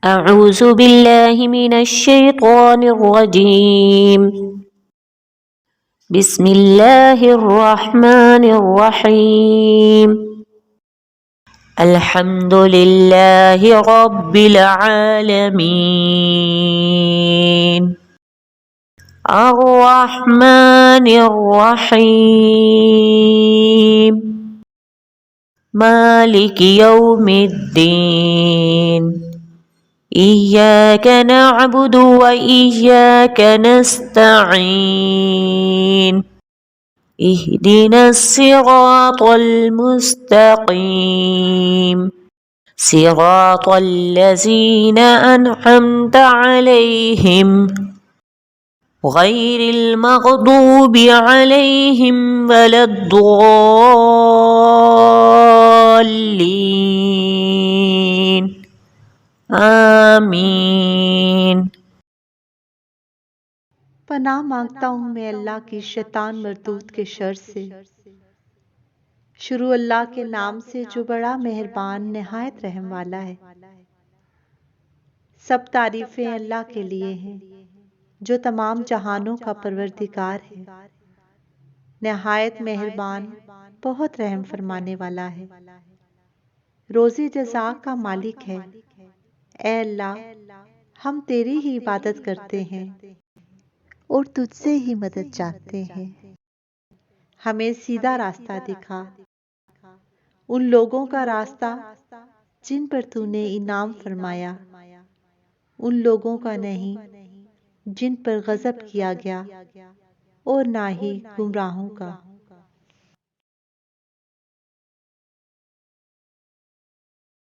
أعوذ بالله من الشيطان الرجيم بسم الله الرحمن الرحيم الحمد لله رب العالمين الرحمن الرحيم مالك يوم الدين إياك نعبد وإياك نستعين اهدنا الصراط المستقيم صراط الذين أنعمت عليهم غير المغضوب عليهم ولا الضالين आमीन। पनाह मांगता हूँ मैं अल्लाह की शैतान मरदूद के शर से। शुरू अल्लाह के नाम से जो बड़ा मेहरबान निहायत रहम वाला है। सब तारीफें अल्लाह के लिए हैं जो तमाम जहानों का परवरदिगार है, निहायत मेहरबान, बहुत रहम फरमाने वाला है, रोज़ी जज़ा का मालिक है। ऐ अल्लाह, हम तेरी ही इबादत करते हैं और तुझसे ही मदद चाहते हैं। हमें सीधा रास्ता दिखा, उन लोगों का रास्ता जिन पर तूने इनाम फरमाया, उन लोगों का नहीं जिन पर गज़ब किया गया, और ना ही गुमराहों का।